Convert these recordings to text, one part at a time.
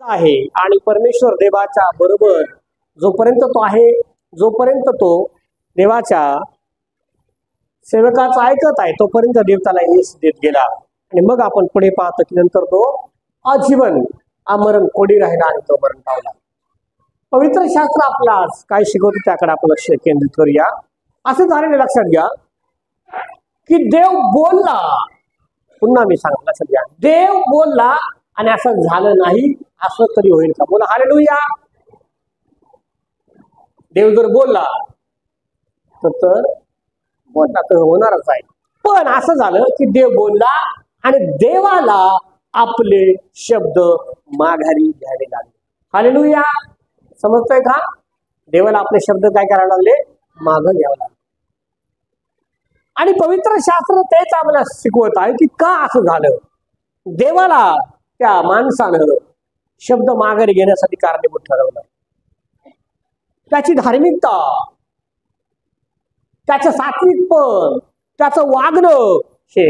आहे आणि परमेश्वर देवाच्या बरोबर जोपर्यंत तो आहे, जोपर्यंत तो देवाच्या सेवकाचं ऐकत आहे, तोपर्यंत देव त्याला यश देत गेला. आणि मग आपण पुढे पाहतो की नंतर तो आजीवन आमरण कोडी राहिला आणि तो मरण पावला. पवित्र शास्त्र आपल्यास काय शिकवते त्याकडे आपण लक्ष केंद्रित करूया. असं झालेलं लक्षात घ्या की देव बोलला, पुन्हा मी सांगतो लक्षात घ्या, देव बोलला आणि असं झालं नाही असं तरी होईल का? बोला हालेलुया. देव जर बोलला तर बोलला तर होणारच आहे. पण असं झालं की देव बोलला आणि देवाला आपले शब्द माघारी घ्यावे लागले. हालेलुया. समजतंय का? देवाला आपले शब्द काय करावे लागले? मागं घ्यावं लागले. आणि पवित्र शास्त्र तेच आम्हाला शिकवत आहे की का असं झालं. देवाला त्या माणसानं शब्द माघारी घेण्यासाठी कारणीभूत ठरवलं. त्याची धार्मिकता, त्याचं सात्विकपण, त्याचं वागणं हे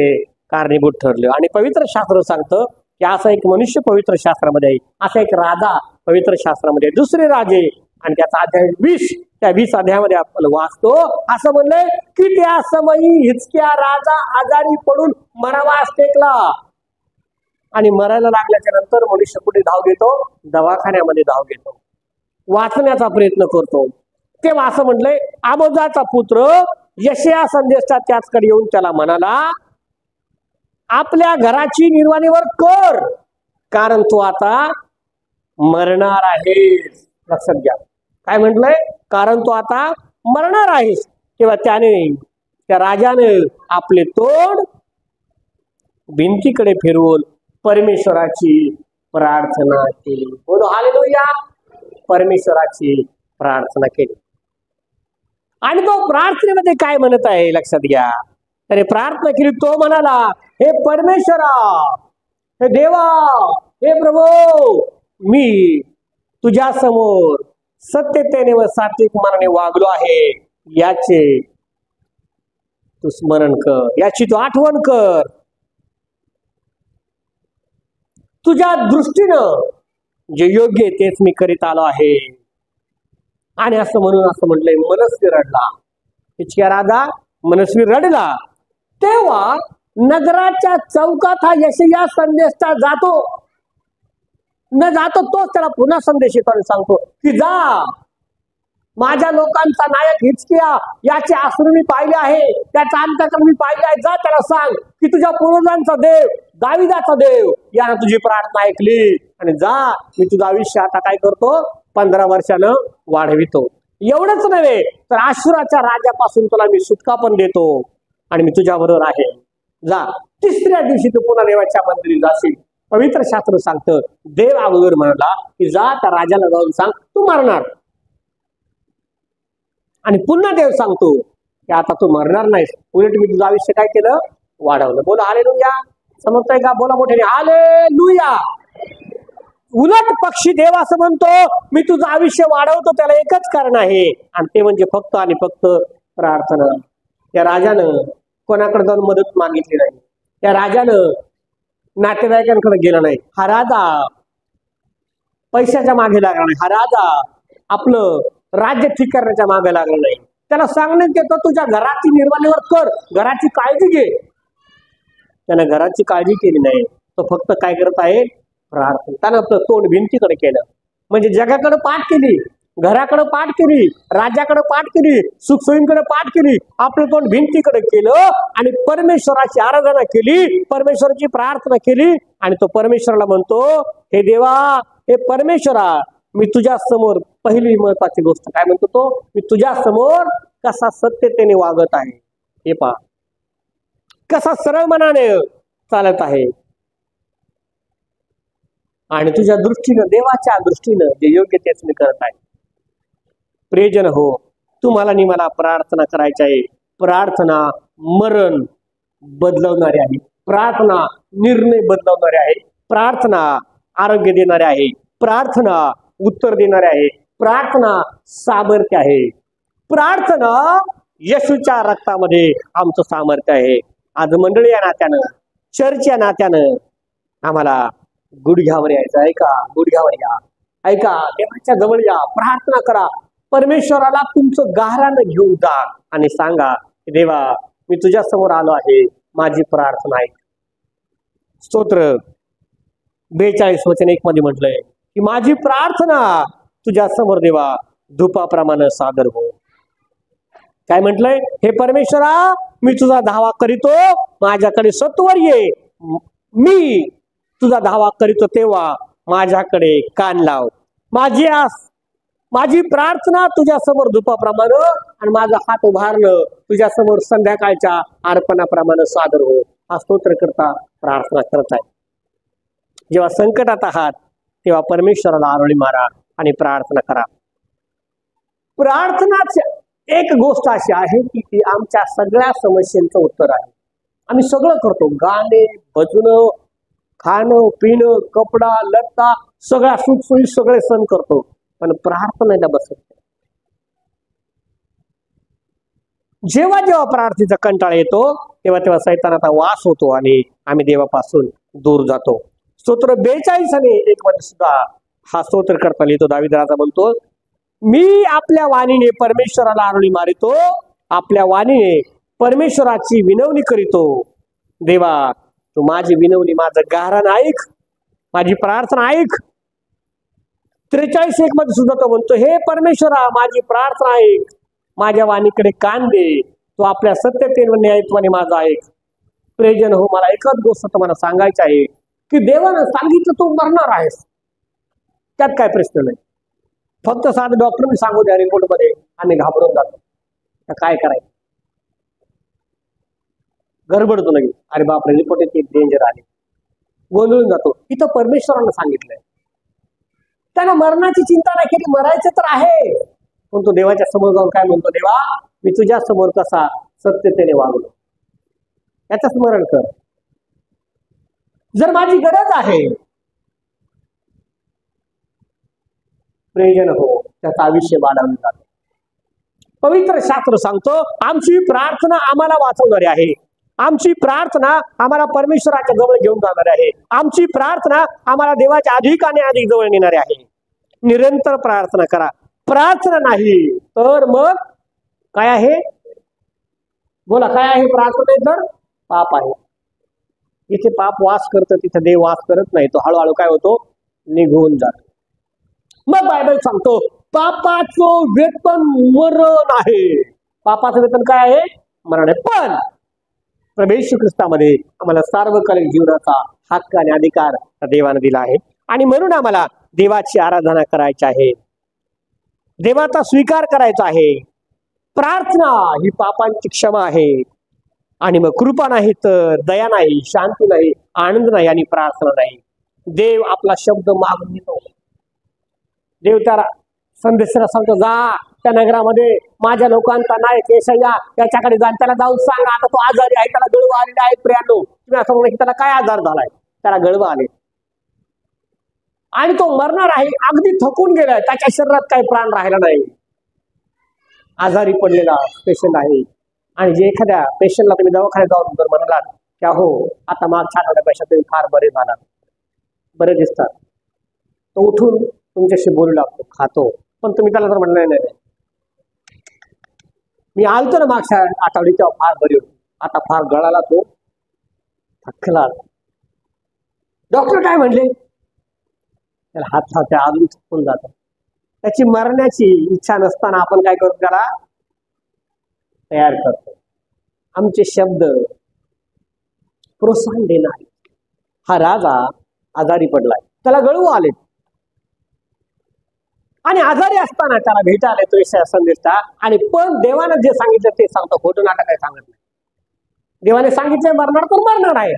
कारणीभूत ठरलं. आणि पवित्र शास्त्र सांगतं की असा एक मनुष्य पवित्र शास्त्रामध्ये आहे, असा एक राजा पवित्र शास्त्रामध्ये, दुसरे राजे आणि त्याचा अध्याय 20, त्या 20 अध्यायामध्ये आपण वाचतो असं म्हणलंय की त्या समयी हिजकिया राजा आजारी पडून मरावास टेकला. आणि मरायला लागल्याच्या नंतर मनुष्य कुठे धाव घेतो? दवाखान्यामध्ये धाव घेतो, वाचण्याचा प्रयत्न करतो. तेव्हा असं म्हटलंय, आमोजाचा पुत्र यशया संदेशा त्याचकडे येऊन त्याला म्हणाला, आपल्या घराची निर्वाणीवर कर, कारण तू आता मरणार आहेस. लक्षात घ्या काय म्हटलंय? कारण तू आता मरणार आहेस. तेव्हा त्या राजाने आपले तोंड भिंतीकडे फिरवून परमेश्वराची प्रार्थना केली. बोलो हालेलुया. परमेश्वराची प्रार्थना केली. आणि तो प्रार्थनेमध्ये काय म्हणत आहे लक्षात घ्या. त्याने प्रार्थना केली, तो म्हणाला, हे परमेश्वरा, हे देवा, हे प्रभू, मी तुझ्या समोर सत्यतेने व सात्विक मनाने वागलो आहे, याचे तू स्मरण कर, याची तू आठवण कर. तुझ्या दृष्टीनं जे योग्य आहे तेच मी करीत आलो आहे. आणि असं म्हणून असं म्हटलंय, मनस्वी रडला. हिजकिया राजा मनस्वी रडला. तेव्हा नगराच्या चौकात हा यशया संदेशा जातो. न जातो तोच त्याला पुन्हा संदेश येतो आणि सांगतो की जा, माझ्या लोकांचा नायक हिजकिया, याचे अश्रू मी पाहिले आहे, त्याचा अंतःकरण मी पाहिले आहे. जा त्याला सांग की तुझ्या पूर्वजांचा देव, दाविदाचा देव यानं तुझी प्रार्थना ऐकली आणि जा, मी तुझं आयुष्य आता काय करतो? 15 वर्षानं वाढवितो. एवढंच नव्हे तर आशुराच्या राजापासून तुला मी सुटका पण देतो आणि मी तुझ्या बरोबर आहे. जा, तिसऱ्या दिवशी तू पुन्हा देवाच्या मंदिरी जाशील. पवित्र शास्त्र सांगतं, देव अगोदर म्हणाला की जा त्या राजाला जाऊन सांग तू मरणार. आणि पुन्हा देव सांगतो की आता तू मरणार नाहीस, उलट मी तुझं आयुष्य काय केलं? वाढवलं. बोला हालेलुया. समजतंय का? बोला मोठ्याने हालेलुया. उलट पक्षी देव असं म्हणतो, मी तुझं आयुष्य वाढवतो, त्याला एकच कारण आहे आणि ते म्हणजे फक्त आणि फक्त प्रार्थना. त्या राजानं कोणाकडे जाऊन मदत मागितली नाही. त्या राजानं नातेवाईकांकडे गेला नाही. हा राजा पैशाच्या मागे लागला नाही. हा राजा आपलं राज्य ठीक करण्याच्या मागे लागला नाही. त्याला सांगण्यात येतं, तुझ्या घराची निर्माणीवर कर, घराची काळजी घे. त्यानं घराची काळजी केली नाही. तो फक्त काय करत आहे? प्रार्थना. त्यानं आपलं तोंड भिंतीकडे केलं. म्हणजे जगाकडे पाठ केली, घराकडे पाठ केली, राज्याकडे पाठ केली, सुखसोयींकडे पाठ केली, आपलं तोंड भिंतीकडे केलं आणि परमेश्वराची आराधना केली, परमेश्वराची प्रार्थना केली. आणि तो परमेश्वराला म्हणतो, हे देवा, हे परमेश्वरा, मी तुझ्या समोर पहिली महत्वाची गोष्ट काय म्हणतो तो? मी तुझ्या समोर कसा सत्यतेने वागत आहे हे पहा, कसा सरळ मनाने चालत आहे. आणि तुझ्या दृष्टीनं, देवाच्या दृष्टीनं जे योग्य तेच मी करत आहे. प्रियजन हो, तुम्हाला आणि मला प्रार्थना करायची आहे. प्रार्थना मरण बदलवणारी आहे. प्रार्थना निर्णय बदलवणारी आहे. प्रार्थना आरोग्य देणारी आहे. प्रार्थना उत्तर देणारी आहे. प्रार्थना सामर्थ्य आहे. प्रार्थना येशूच्या रक्तामध्ये आमचं सामर्थ्य आहे. आज मंडळी या नात्यानं, चर्च या नात्यानं आम्हाला गुडघ्यावर यायचं. ऐका, गुडघ्यावर या, ऐका, देवाच्या जवळ या, प्रार्थना करा, परमेश्वराला तुमचं गाऱ्हाणं घेऊन जा आणि सांगा, देवा मी तुझ्या समोर आलो आहे, माझी प्रार्थना ऐक. स्तोत्र 42:1 मध्ये म्हटलंय की माझी प्रार्थना तुझ्या समोर देवा धुपाप्रमाणे सादर हो. काय म्हटलंय? हे परमेश्वरा, मी तुझा धावा करीतो, माझ्याकडे सत्वर ये. मी तुझा धावा करीतो तेव्हा माझ्याकडे कान लाव. माझी प्रार्थना तुझ्या समोर धुपाप्रमाणे आणि माझा हात उभारणं तुझ्या समोर संध्याकाळच्या अर्पणाप्रमाणे सादर हो. हा स्तोत्र करता प्रार्थना करत आहे. जेव्हा संकटात आहात तेव्हा परमेश्वराला आरोळी मारा आणि प्रार्थना करा. प्रार्थनाच एक गोष्ट अशी आहे की ती आमच्या सगळ्या समस्यांचं उत्तर आहे. आम्ही सगळं करतो, गाणे, भजनं, खाणं पिणं, कपडा लत्ता, सगळ्या सुखसोयी सगळे सण करतो, पण प्रार्थनेला बसत नाही. जेव्हा जेव्हा प्रार्थनेचा कंटाळा येतो तेव्हा तेव्हा सैतानाचा वास होतो आणि आम्ही देवापासून दूर जातो. स्तोत्र 42:1 मध्ये सुद्धा हा स्तोत्र करता लिहितो. दावीद राजा म्हणतो, मी आपल्या वाणीने परमेश्वराला आरोळी मारितो, आपल्या वाणीने परमेश्वराची विनवणी करीतो. देवा तू माझी विनवणी, माझं गाऱ्हाण ऐक, माझी प्रार्थना ऐक. 43:1 मध्ये सुद्धा तो म्हणतो, हे परमेश्वरा माझी प्रार्थना ऐक, माझ्या वाणीकडे कान दे, तू आपल्या सत्यतेने न्यायत्वाने माझा ऐक. प्रियजन हो, मला एकच गोष्ट तुम्हाला सांगायची आहे की देवानं सांगितलं तू मरणार आहेस, त्यात काय प्रश्न नाही. फक्त साधं डॉक्टरने सांगू द्या रिपोर्ट मध्ये, आम्ही घाबरून जातो. काय करायचं? गडबडतो लगेच, अरे बापरे रिपोर्ट येते, डेंजर आले, गोंधळून जातो. इथं परमेश्वरानं सांगितलंय, त्यानं मरणाची चिंता नाही केली, मरायचं तर आहे, पण तो देवाच्या समोर जाऊन काय म्हणतो, देवा मी तुझ्या समोर कसा सत्यतेने वागलो, याचं स्मरण कर. जर माझी गरज आहे, प्रयोजन हो, त्याचं आयुष्य वाढवलं जातं. पवित्र शास्त्र सांगतो, आमची प्रार्थना आम्हाला वाचवणारी आहे, आमची प्रार्थना आम्हाला परमेश्वराच्या जवळ घेऊन जाणारी आहे, आमची प्रार्थना आम्हाला देवाच्या अधिक आणि अधिक जवळ नेणारी आहे. निरंतर प्रार्थना करा. प्रार्थना नाही तर मग काय आहे? बोला, काय आहे? प्रार्थना तर पाप आहे. जिथे पाप वास करतं तिथे देव वास करत नाही, तो हळूहळू काय होतो? निघून जातो. मग बायबल सांगतो, पापाचं वेतन मरण आहे. पापाचं वेतन काय आहे? मरण आहे. पण प्रभू येशू ख्रिस्तामध्ये आम्हाला सार्वकालिक जीवनाचा हक्क आणि अधिकार देवाने दिला आहे, आणि म्हणून आम्हाला देवाची आराधना करायची आहे, देवाचा स्वीकार करायचा आहे. प्रार्थना ही पापांची क्षमा आहे, आणि मग कृपा नाही तर दया नाही, शांती नाही, आनंद नाही, आणि प्रार्थना नाही. देव आपला शब्द मागून घेतो. देव त्याला संदेशाला सांगतो, जा त्या नगरामध्ये माझ्या लोकांचा नायक येशय्या त्याच्याकडे जा, त्याला जाऊन सांगा, आता तो आजारी आहे, त्याला गळवा आलेला आहे. प्रियांनो, तुम्ही असं म्हणा की त्याला काय आजार झालाय? त्याला गळवा आले आणि तो मरणार आहे, अगदी थकून गेलाय, त्याच्या शरीरात काही प्राण राहिला नाही, आजारी पडलेला पेशंट आहे. आणि जे एखाद्या पेशंटला तुम्ही दवाखान्यात जाऊन जर म्हणालात की अहो आता मागच्या आठवड्यापेक्षा तुम्ही फार बरे झालात, बरे दिसतात, तो उठून तुमच्याशी बोलू लागतो, खातो. पण तुम्ही त्याला जर म्हणलं नाही, मी आलतो ना मागच्या आठवडी तेव्हा फार बरी होती, आता फार गळाला, तो थकला. डॉक्टर काय म्हणले? त्याला हात लावते, अजून थकून जातो. त्याची मरण्याची इच्छा नसताना आपण काय करतो? त्याला तयार करतो. आमचे शब्द प्रोत्साहन देणार. हा राजा आजारी पडलाय, त्याला गळू आले, आणि आजारी असताना त्याला भेटा आले तो येशय्या संदेशा, आणि पण देवानं जे सांगितलं ते सांगतो, खोटं नाटक काय सांगत नाही. देवाने सांगितलं मरणार तर मरणार आहे,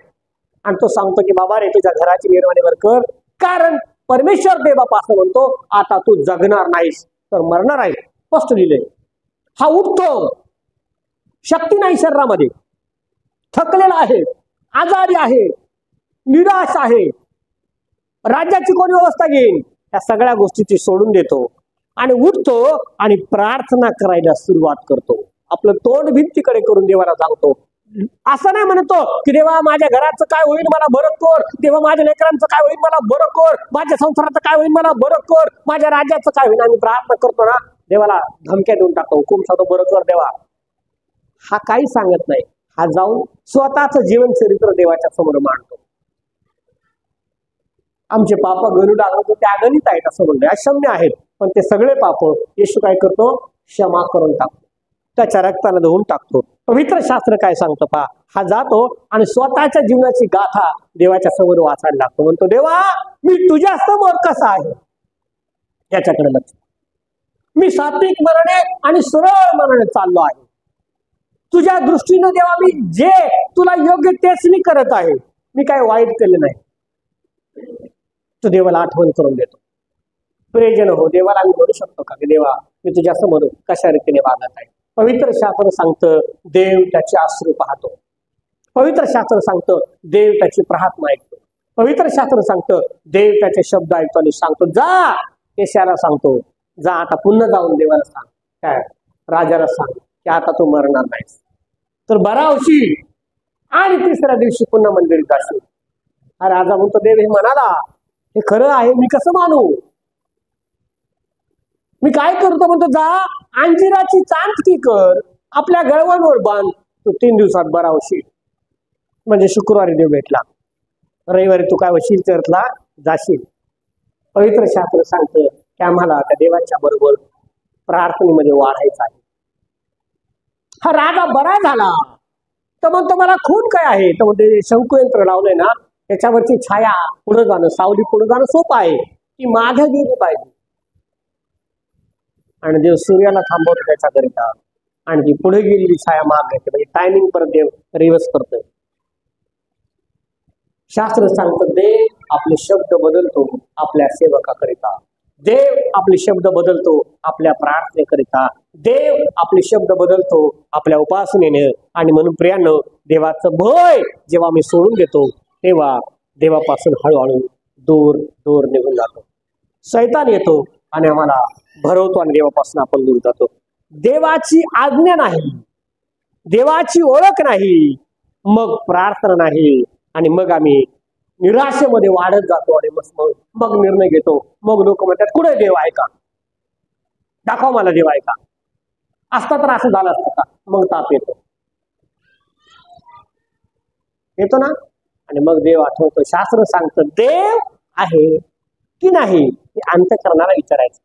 आणि तो सांगतो की बाबा रे तुझ्या घराची निर्वाणीवर कर, कारण परमेश्वर देवबाप असं म्हणतो, आता तू जगणार नाहीस तर मरणार आहे. स्पष्ट लिहिलंय. हा उठतो, शक्ती नाही शरीरामध्ये, थकलेला आहे, आजारी आहे, निराश आहे, राज्याची कोणी व्यवस्था घेईन, या सगळ्या गोष्टीची सोडून देतो आणि उठतो आणि प्रार्थना करायला सुरुवात करतो. आपलं तोंड भिंतीकडे करून देवाला सांगतो, असं नाही म्हणतो की देवा माझ्या घराचं काय होईल मला बरं कर, देवा माझ्या लेकरांचं काय होईल मला बरं कर, माझ्या संसाराचं काय होईल मला बरं कर, माझ्या राज्याचं काय होईल. आम्ही प्रार्थना करतो ना, देवाला धमक्या देऊन टाकतो, हुकूम सांगतो बरं कर देवा. हा काही सांगत नाही. हा जाऊन स्वतःच जीवन चरित्र देवाच्या समोर मांडतो. आमचे पाप गणू लागतो ते अगणित आहेत असं म्हणतो, अक्षम्य आहेत, पण ते सगळे पाप येशू काय करतो, क्षमा करून टाकतो, त्याच्या रक्ताने धुवून टाकतो. पवित्र शास्त्र काय सांगतो पहा, हा जातो आणि स्वतःच्या जीवनाची गाथा देवाच्या समोर वाचायला लागतो. म्हणतो देवा मी तुझ्या समोर कसा आहे याच्याकडे लक्ष, मी सात्विक मनाने आणि सरळ मनाने चाललो आहे. तुझ्या दृष्टीने देवा मी जे तुला योग्य तेच मी करत आहे, मी काय वाईट केले नाही. तो देवाला आठवण करून देतो. प्रियजन हो, देवाला आम्ही म्हणू शकतो का की देवा मी तुझ्या समोर कशा रीतीने वागत आहे. पवित्र शास्त्र सांगतं देव त्याचे अश्रू पाहतो. पवित्र शास्त्र सांगतं देव त्याची प्रार्थना ऐकतो. पवित्र शास्त्र सांगतं देव त्याचे शब्द ऐकतो आणि सांगतो जा, येशायाला सांगतो जा आता पुन्हा जाऊन देवाला सांग, काय राजाला सांग की आता तू मरणार नाहीस, तर बरा होशील आणि तिसऱ्या दिवशी पुन्हा मंदिरात जाशील. हा राजा म्हणतो देव हे म्हणाला हे खरं आहे, मी कसं मानू, मी काय करतो. म्हणतो जा अंजिराची चांदकी कर, आपल्या गळवांवर बांध, तू 3 दिवसात बरा होशील. म्हणजे शुक्रवारी देव भेटला, रविवारी तू काय होशील चर्चला जाशील. पवित्र शास्त्र सांगतं की आम्हाला त्या देवाच्या बरोबर प्रार्थनेमध्ये वाढायचं आहे. हा राजा बरा झाला तर म्हणतो मला खून काय आहे, तर म्हणते शंकुयंत्र लावलंय ना त्याच्यावरची छाया पुढे जाणं, सावली पुढे जाणं सोपं आहे, ती मागे गेली पाहिजे. आणि देव सूर्याला थांबवतो त्याच्याकरिता आणि ती पुढे गेलेली छाया माग घेते, म्हणजे टायमिंग परत देव रिव्हर्स करतोय. शास्त्र सांगतं देव आपले शब्द बदलतो आपल्या सेवकाकरिता, देव आपले शब्द बदलतो आपल्या प्रार्थनेकरिता, देव आपले शब्द बदलतो आपल्या उपासनेने. आणि म्हणून प्रियांनो, देवाचं भय जेव्हा मी सोडून देतो तेव्हा देवापासून हळूहळू दूर दूर निघून जातो. शैतान येतो आणि आम्हाला भरवतो आणि देवापासून आपण दूर जातो. देवाची आज्ञा नाही, देवाची ओळख नाही, मग प्रार्थना नाही, आणि मग आम्ही निराशेमध्ये वाढत जातो आणि मग निर्णय घेतो. मग लोक म्हणतात कुठे देव आहे का, दाखव मला देव आहे का, असता तर असं झालं असतं का. मग ताप येतो ना, आणि मग देव आठवतो. शास्त्र सांगतं देव आहे की नाही हे अंतःकरणाला विचारायचं.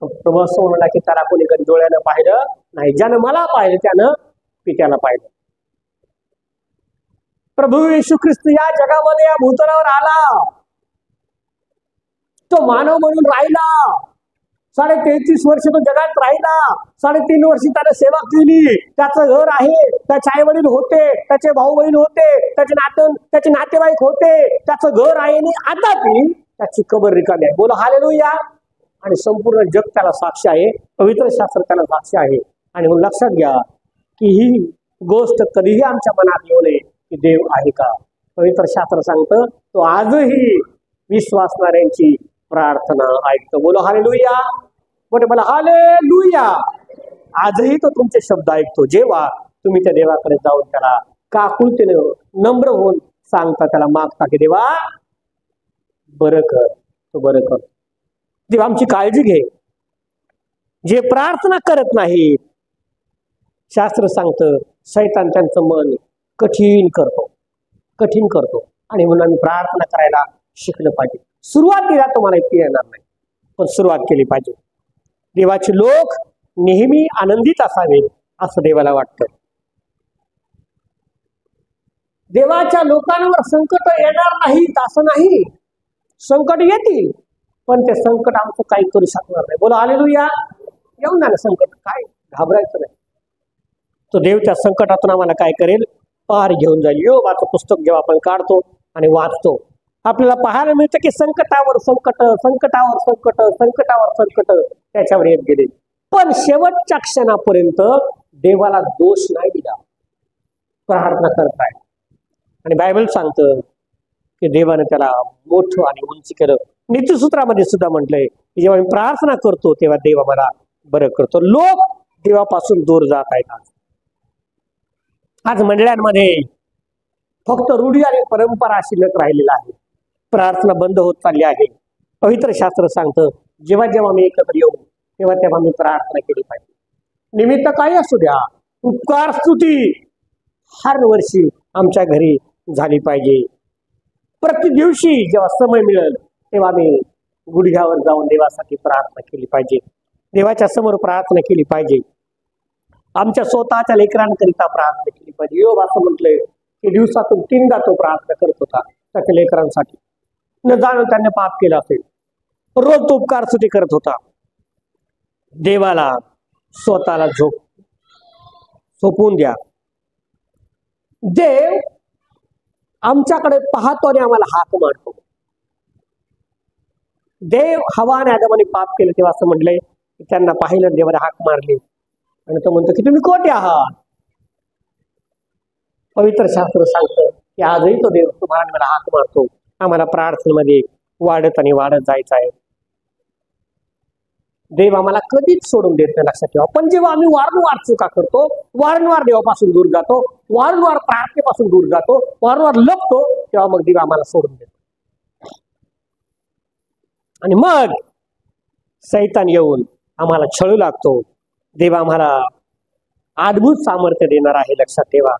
प्रभू असं म्हणला की त्याला कोणी कधी डोळ्यानं पाहिलं नाही, ज्यानं मला पाहिलं त्यानं पित्याला पाहिलं. प्रभू येशू ख्रिस्त या जगामध्ये या भूतलावर आला, तो मानव म्हणून राहिला, 33.5 वर्ष तो जगात राहिला, 3.5 वर्ष त्याने सेवा केली. त्याचं घर आहे, त्याचे आई वडील होते, त्याचे भाऊ बहीण होते, त्याचे नातेवाईक होते, त्याचं घर आहे आणि आता त्याची कबर रिकामी आहे. बोला हालेलुया. आणि संपूर्ण जग त्याला साक्ष आहे, पवित्र शास्त्र त्याला साक्ष आहे. आणि मग लक्षात घ्या की ही गोष्ट कधीही आमच्या मनात येऊ नये की देव आहे का. पवित्र शास्त्र सांगतं तो आजही विश्वासणाऱ्यांची प्रार्थना ऐकतो. बोलो हालेलुया. बोले मला हालेलुया. आजही तो तुमचे शब्द ऐकतो जेव्हा तुम्ही त्या देवाकडे जाऊन त्याला काकुलतेने नम्र होऊन सांगता, त्याला मागता की देवा बरं कर, तो बरं कर. देव आमची काळजी घे. जे प्रार्थना करत नाही, शास्त्र सांगतं शैतान त्यांचं मन कठीण करतो. आणि म्हणून आम्ही प्रार्थना करायला शिकलं पाहिजे. सुरुवातीला तुम्हाला इतकी येणार नाही, पण सुरुवात केली पाहिजे. देवाचे लोक नेहमी आनंदित असावेत असं देवाला वाटतं. देवाच्या लोकांवर संकट येणार नाहीत असं नाही, संकट येतील, पण ते संकट आमचं काही करू शकणार नाही. बोला हालेलुया. येऊन ना संकट, काय घाबरायचं नाही. तो देव त्या संकटातून आम्हाला काय करेल, पार घेऊन जाईल. योबाचं पुस्तक जेव्हा आपण काढतो आणि वाचतो, आपल्याला पाहायला मिळतं की संकटावर संकट त्याच्यावर येत गेले, पण शेवटच्या क्षणापर्यंत देवाला दोष नाही दिला, प्रार्थना करताय. आणि बायबल सांगतं की देवाने त्याला मोठं आणि उंच केलं. नीतिसूत्रामध्ये सुद्धा म्हटलंय की जेव्हा मी प्रार्थना करतो तेव्हा देव मला बरं करतो. लोक देवापासून दूर जात आहेत. आज मंडळांमध्ये फक्त रूढी आणि परंपरा शिल्लक राहिलेला आहे. प्रार्थना बंद होत चालली आहे. पवित्र शास्त्र सांगतं जेव्हा जेव्हा मी एकत्र येऊ तेव्हा तेव्हा मी प्रार्थना केली पाहिजे. निमित्त काही असू द्या, उपकार स्तुती हर वर्षी आमच्या घरी झाली पाहिजे. प्रत्येक दिवशी जेव्हा समय मिळेल तेव्हा मी गुडघ्यावर जाऊन देवासाठी प्रार्थना केली पाहिजे. देवाच्या समोर प्रार्थना केली पाहिजे. आमच्या स्वतःच्या लेकरांकरिता प्रार्थना केली पाहिजे. योग असं म्हटलंय की दिवसातून 3दा तो प्रार्थना करत होता त्याच्या लेकरांसाठी. न जाणून त्याने पाप केलं असेल. रोज तो उपकार स्तुती करत होता. देवाला स्वतःला झोपून द्या. देव आमच्याकडे पाहतो आणि आम्हाला हाक मारतो. देव हवा आणि आदमाने पाप केलं तेव्हा असं म्हटलंय की त्यांना पाहिलं देवाला हाक मारली आणि तो म्हणतो की तुम्ही कोठे आहात. पवित्र शास्त्र सांगतं की आजही तो देव तुम्हाला मला हाक मारतो. आम्हाला प्रार्थनेमध्ये वाढत आणि वाढत जायचं आहे. देव आम्हाला कधीच सोडून देत नाही, लक्षात ठेवा. पण जेव्हा आम्ही वारंवार चुका करतो, वारंवार देवापासून दूर जातो, वारंवार प्रार्थनेपासून दूर जातो, वारंवार लपतो, तेव्हा मग देव आम्हाला सोडून देतो. आणि मग सैतान येऊन आम्हाला छळू लागतो. देव आम्हाला अद्भुत सामर्थ्य देणार आहे, लक्षात ठेवा.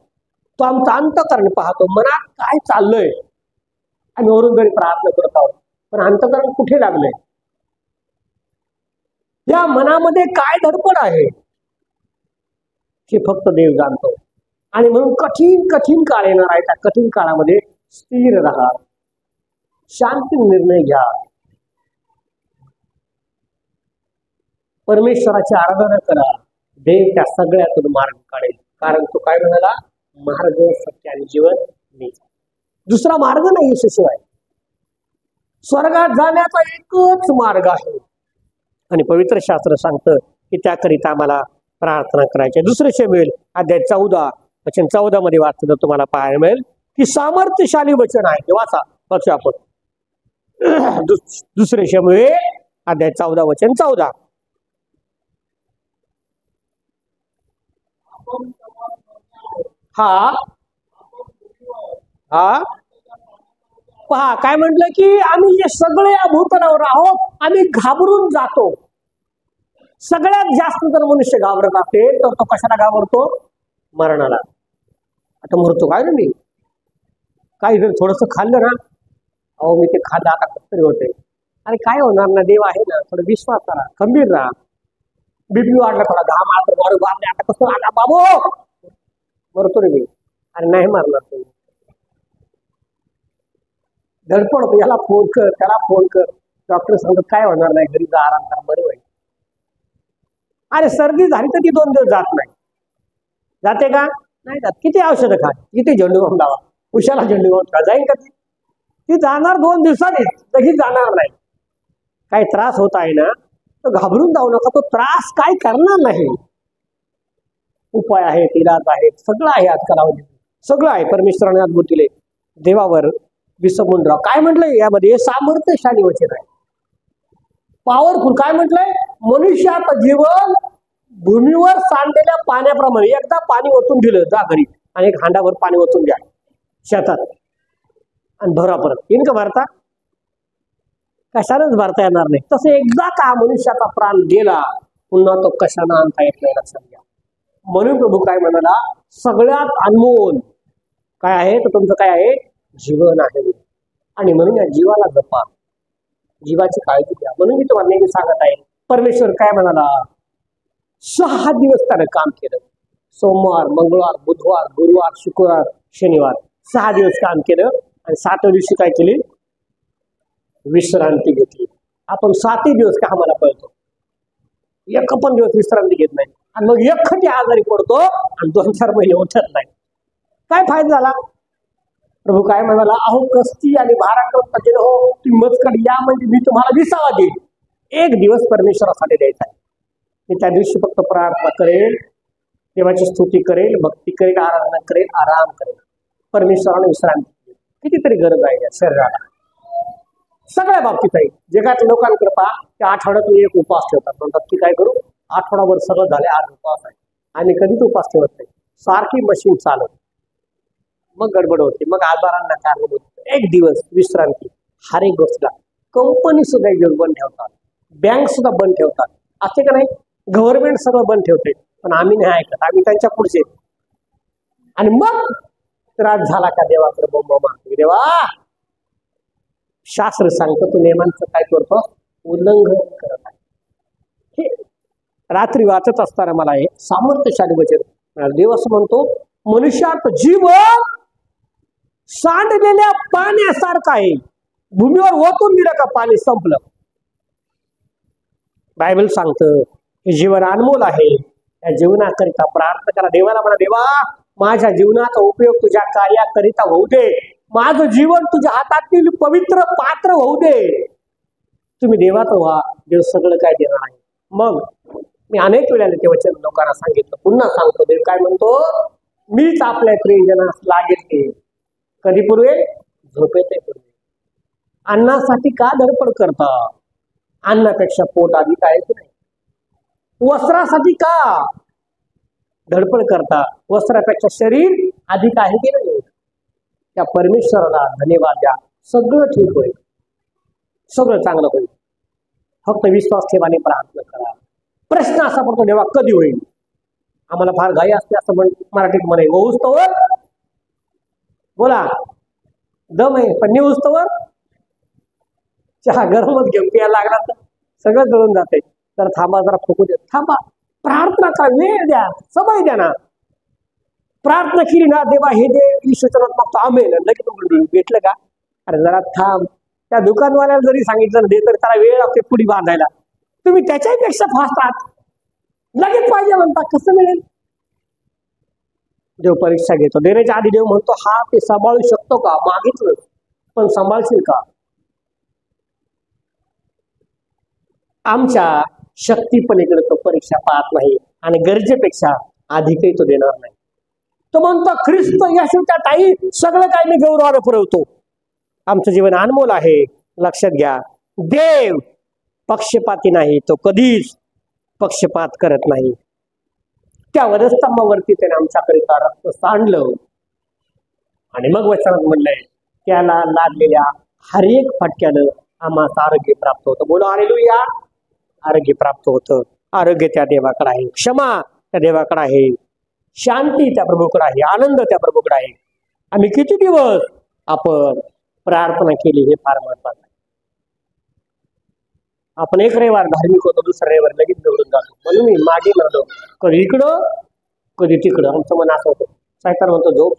तो आमचा अंतःकरण पाहतो. मनात काय चाललंय आम्ही वरून घरी प्रार्थना करत आहोत, पण अंतःकरण कुठे लागलंय, या मनामध्ये काय धडपड आहे हे फक्त देव जाणतो. आणि म्हणून कठीण कठीण काळ येणार आहे. त्या कठीण काळामध्ये स्थिर राहा, शांती निर्णय घ्या, परमेश्वराची आराधना करा. देव त्या सगळ्यातून मार्ग काढेल. कारण तो काय म्हणाला, मार्ग सत्य आणि जीवन मी. दुसरा मार्ग नाही येशूशिवाय. स्वर्गात जाण्याचा एकच मार्ग आहे. आणि पवित्र शास्त्र सांगतं की त्याकरिता आम्हाला प्रार्थना करायची. दुसरे शमूएल अध्याय 14 वचन 14 मध्ये वाचलं तुम्हाला पाहायला मिळेल की सामर्थ्यशाली वचन आहे. ते वाचा आपण. दुसरे शमूएल अध्याय 14 वचन 14. हा हा पहा काय म्हटलं की आम्ही जे सगळे भूतलावर आहोत आम्ही घाबरून जातो. सगळ्यात जास्त जर मनुष्य घाबरत असेल तर तो कशाला घाबरतो, मरणाला. आता मरतो काय ना मी, काही जर थोडस खाल्लं ना, अहो मी ते खाल्लं आता कसं तरी होते. अरे काय होणार ना, देव आहे ना, थोडं विश्वास करा, खंबीर राहा. बीपी वाढला, थोडा घाम आला तर मारू बाप, आता कसं आला बाबू, मरतो रे मी. अरे नाही मारणार तुम्ही, धडपड होतो. याला फोन कर, त्याला फोन कर. डॉक्टर सांगतात काय होणार नाही, घरी जा, आराम करा, बरे होईल. अरे सर्दी झाली तर ती 2 दिवस जात नाही. जाते का, नाही जात. किती औषधं खा, किती झेंडूबाम लावा, उशाला झेंडूबाम खा, जाईल का ती जाणार 2 दिवसांनी, लगेच जाणार नाही. काही त्रास होत आहे ना तर घाबरून जाऊ नका. तो त्रास काय करणार नाही. उपाय आहेत, इलाज आहेत, सगळं आहे. आज कालावधी सगळं आहे. परमेश्वराने अद्भुत दिले. देवावर विसंबून राहा. काय म्हटलंय यामध्ये, सामर्थ्यशाली वचन आहे, पॉवरफुल. काय म्हटलंय, मनुष्याचं जीवन भूमीवर सांडलेल्या पाण्याप्रमाणे. एकदा पाणी ओतून दिलं, जा घरी आणि 1 हांडाभर पाणी ओतून द्या शेतात आणि भरा. परत येईन का भरता, कशानंच भरता येणार नाही. तसं एकदा का मनुष्याचा प्राण गेला पुन्हा तो कशानं आणता येत नाही, लक्षात घ्या. म्हणून प्रभू काय म्हणाला, सगळ्यात अनमोल काय आहे तर तुमचं काय आहे, जीवन आहे. आणि म्हणून या जीवाला जपा, जीवाची काळजी घ्या. म्हणून मी तुम्हाला नेहमी सांगत आहे, परमेश्वर काय म्हणाला, 6 दिवस त्यानं काम केलं. सोमवार, मंगळवार, बुधवार, गुरुवार, शुक्रवार, शनिवार 6 दिवस काम केलं. आणि 7व्या दिवशी काय केली, विश्रांती घेतली. आपण 7 दिवस का आम्हाला पळतो, एक पण दिवस विश्रांती घेत नाही. आणि मग एकखटी आजारी पडतो आणि 2-4 महिने उठत नाही. काय फायदा झाला. प्रभू काय म्हणाला, अहो कस्ती आणि भाराक्रम हो तुम्ही मजकडे या, म्हणजे मी तुम्हाला विसावा देईल. 1 दिवस परमेश्वरासाठी द्यायचा आहे. मी त्या दिवशी फक्त प्रार्थना करेल, देवाची स्तुती करेल, भक्ती करेल, आराधना करेल, आराम करेल. परमेश्वराने विश्रांती कितीतरी गरज आहे या शरीराला, सगळ्या बाबतीत आहे. जगातल्या लोकांकडे पहा, त्या आठवड्यातून 1 उपवास ठेवतात. म्हणतात की काय करू, आठवडाभर सगळं झाले, आज उपवास आहे. आणि कधीच उपवास ठेवत नाही, सारखी मशीन चालवत. मग गडबड होते, मग आजारांना कारणीभूत होते. एक दिवस विश्रांती, हर एक गोष्टला कंपनी सुद्धा एक दिवस बंद ठेवतात, बँक सुद्धा बंद ठेवतात, असे का नाही? गव्हर्नमेंट सर्व बंद ठेवते, पण आम्ही नाही ऐकत, आम्ही त्यांच्या पुढचे. आणि मग त्रास झाला का देवाकडे बोंब मारतो, देवा शास्त्र सांगतो तू नियमांचं काय करतो, उल्लंघन करत आहे. हे रात्री वाचत असताना मला हे सामर्थ्यशाली वचन देव असं म्हणतो, मनुष्यात जीवन सांडलेल्या पाण्यासारखं आहे, भूमीवर ओतून दिलं का पाणी संपलं. बायबल सांगतं हे जीवन अनमोल आहे, या जीवनाकरिता प्रार्थना करा. देवाला म्हणा, देवा माझ्या जीवनाचा उपयोग तुझ्या कार्याकरिता होऊ दे, माझं जीवन तुझ्या हातातील पवित्र पात्र होऊ दे. तुम्ही देवाचं व्हा, देव सगळं काय देणार आहे. मग मी अनेक वेळा ते वचन लोकांना सांगितलं, पुन्हा सांगतो, देव काय म्हणतो, मीच आपल्या प्रियजनास लागेल ते कधी पुरवेल, झोपेते पुरवेल. अन्नासाठी का धडपड करता, अन्नापेक्षा पोट अधिक आहे की नाही. वस्त्रासाठी का धडपड करता, वस्त्रापेक्षा शरीर अधिक आहे की नाही. त्या परमेश्वराला धन्यवाद द्या, सगळं ठीक होईल, सगळं चांगलं होईल. फक्त विश्वास ठेवाने प्रार्थना करा. प्रश्न असा पडतो, देवा कधी होईल. आम्हाला फार घाई असते असं मराठीत म्हणे, होऊच तोवर बोला दम आहे, पण निऊच तोवर चहा गरमच घेऊन प्यायला लागला तर सगळं जळून जाते. तर थांबा, जरा फुकू दे, थांबा, प्रार्थना करा, वेळ द्या, समय द्या ना. प्रार्थना केली ना, देवा हे दे, ईश्वरात मागतो, आमेन, लगेच भेटलं का, अरे जरा थांब. त्या दुकानवाल्याला जरी सांगितलं दे, तर त्याला वेळ लागते पुढी बांधायला, तुम्ही त्याच्यापेक्षा फास्ट आहात, लगेच पाहिजे म्हणता, कसं मिळेल. देव परीक्षा घेतो, देण्याच्या आधी देव म्हणतो, हा ते सांभाळू शकतो का, मागितलं पण सांभाळशील का. आमच्या शक्तीपलीकडे तो परीक्षा पाहत नाही आणि गरजेपेक्षा अधिकही तो देणार नाही. तो म्हणतो, ख्रिस्त येशूच्या ठायी सगळं काही मी गौरवाने पुरवतो. आमचं जीवन अनमोल आहे, लक्षात घ्या. देव पक्षपाती नाही, तो कधीच पक्षपात करत नाही. त्या वधस्तंभावरती त्याने आमच्याकरिता रक्त सांडलं आणि मग वचनात म्हणलंय, त्याला लागलेल्या हर एक फटक्यानं आम्हाला आरोग्य प्राप्त होतं. बोला हालेलुया. आरोग्य प्राप्त होतं. आरोग्य त्या देवाकडे आहे, क्षमा त्या देवाकडे आहे, शांती त्या प्रभूकडे आहे, आनंद त्या प्रभूकडे आहे. आम्ही किती दिवस आपण प्रार्थना केली हे फार महत्वाचं आहे. आपण एक रविवार धार्मिक होतो, दुसरा रविवार लगेच निवडून जातो. म्हणून मी मागे म्हणतो, कधी इकडं कधी तिकडं. आमचं मन असं होतं, सायकार म्हणतो झोप.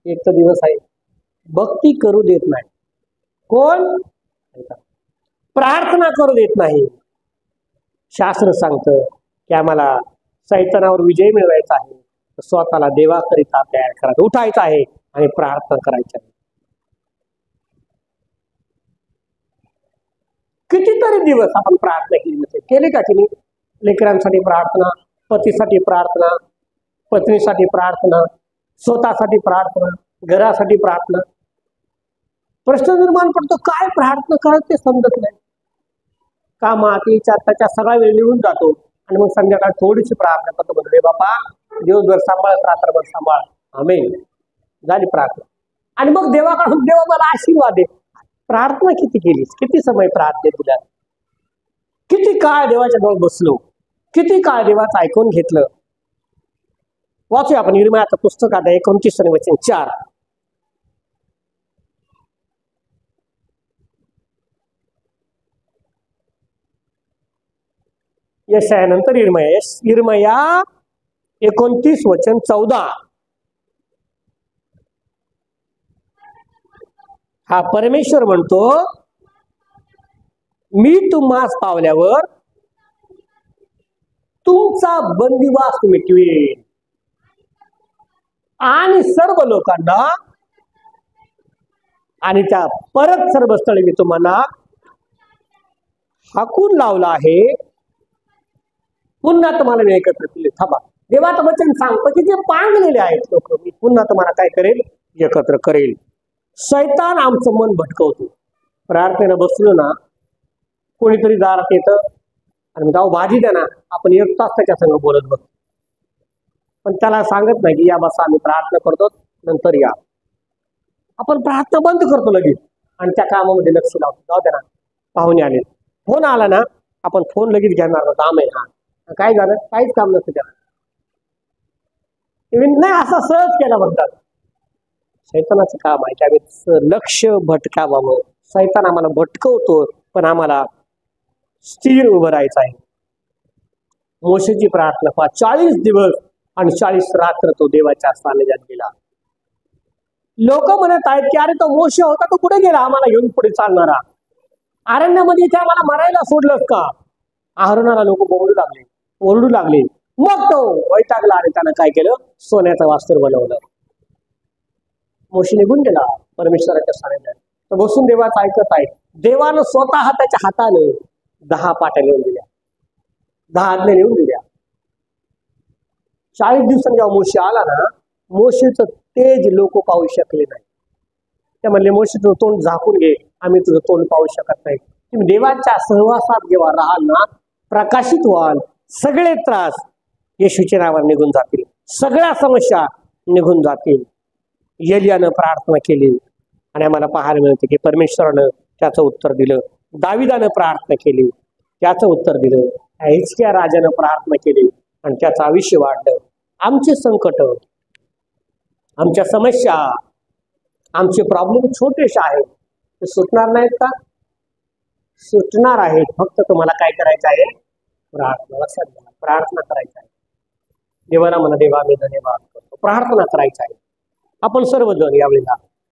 एक तर दिवस आहे, भक्ती करू देत नाही कोण, प्रार्थना करू देत नाही. शास्त्र सांगतं की आम्हाला सैतानावर विजय मिळवायचा आहे, स्वतःला देवाकरिता तयार करायचं, उठायचं आहे आणि प्रार्थना करायची आहे. कितीतरी दिवस आपण प्रार्थना केली नसेल, केली का की लेकरांसाठी प्रार्थना, पतीसाठी प्रार्थना, पत्नीसाठी प्रार्थना, स्वतःसाठी प्रार्थना, घरासाठी प्रार्थना. प्रश्न निर्माण पडतो, काय प्रार्थना करत ते समजत नाही. कामात त्याच्या सगळा वेळ निघून जातो आणि मग संध्याकाळ थोडीशी प्रार्थना करतो, म्हणतो बापा दिवसभर सांभाळ, रात्रभर सांभाळ, आमेन, झाली प्रार्थना. आणि मग देवाकडून देवा मला आशीर्वाद दे. प्रार्थना किती केलीस, किती समय प्रार्थने तुला, किती काळ देवाच्या जवळ बसलो, किती काळ देवाचं ऐकून घेतलं. वाचूया आपण इर्मियाचं पुस्तक, आता 29 वचन 4. यशायानंतर इर्मिया 29 वचन 14. हा परमेश्वर म्हणतो, मी तुम्हास पावल्यावर तुमचा बंदिवास मिटवेन आणि सर्व लोकांना आणि त्या परत सर्व स्थळी मी तुम्हाला हाकून लावला आहे, पुन्हा तुम्हाला मी एकत्र केले. थांबा, देवाचं वचन सांगतो की जे पांगलेले आहेत लोक, मी पुन्हा तुम्हाला काय करेल, एकत्र करेल. शैतान आमचं मन भटकवतो. प्रार्थनेला बसलो ना, कोणीतरी दारात येतं आणि जाऊ भाजी द्या ना, आपण एक तास त्याच्या संग बोलत बसतो. पण त्याला सांगत नाही की या बसा आम्ही प्रार्थना करतो नंतर या. आपण प्रार्थना बंद करतो लगेच आणि त्या कामामध्ये लक्ष लावतो. जाऊ दे ना, पाहुणे आले, फोन आला ना, आपण फोन लगेच घेणार, काम आहे हा, काय झालं, काहीच काम नसतं त्याला. नाही, असा सहज केला म्हणतात. शैतानाचं काम आहे त्यावेळेस लक्ष भटकावं. शैतान आम्हाला भटकवतो, पण आम्हाला स्थिर उभं राहायचं आहे. मोशेची प्रार्थना पहा, 40 दिवस आणि 40 रात्र तो देवाच्या सानिध्यात गेला. लोक म्हणत आहेत की अरे तो मोशे होता, तो कुठे गेला आम्हाला घेऊन पुढे चालणारा, अरण्यामध्ये इथे आम्हाला मरायला सोडलंस का. आहारोनाला लोक बोलू लागले, ओरडू लागले. मग तो वैतागला आणि त्यानं काय केलं, सोन्याचं वास्त्र बनवलं. मोशे निघून गेला परमेश्वराच्या सानिध्यात. तर बसून देवाचं ऐकत आहे. देवानं स्वतः त्याच्या हातानं 10 पाट्या लिहून दिल्या, 10 आज्ञा लिहून दिल्या. 40 दिवसांनी जेव्हा मोशे आला ना, मोशेचं तेज लोक पाहू शकले नाही. त्या म्हणले मोशे तुझं तोंड झाकून घे, आम्ही तुझं तोंड पाहू शकत नाही. तुम्ही देवाच्या सहवासात जेव्हा राहाल ना, प्रकाशित व्हाल, सगळे त्रास येशूच्या नावावर निघून जातील, सगळ्या समस्या निघून जातील. एलियानं प्रार्थना केली आणि आम्हाला पाहायला मिळते की परमेश्वरानं त्याचं उत्तर दिलं. दाविदानं प्रार्थना केली, त्याचं उत्तर दिलं. हिजकिया राजानं प्रार्थना केली आणि त्याचं आयुष्य वाढलं. आमचे संकट, आमच्या समस्या, आमचे प्रॉब्लेम छोटेसे आहेत, ते सुटणार नाहीत का? सुटणार आहेत. फक्त तुम्हाला काय करायचं आहे? प्रार्थना. लक्षात घ्या, प्रार्थना करायची आहे. देवाला म्हणा, देवा मी धन्यवाद करतो. प्रार्थना करायची आहे. आपण सर्वजण यावेळेला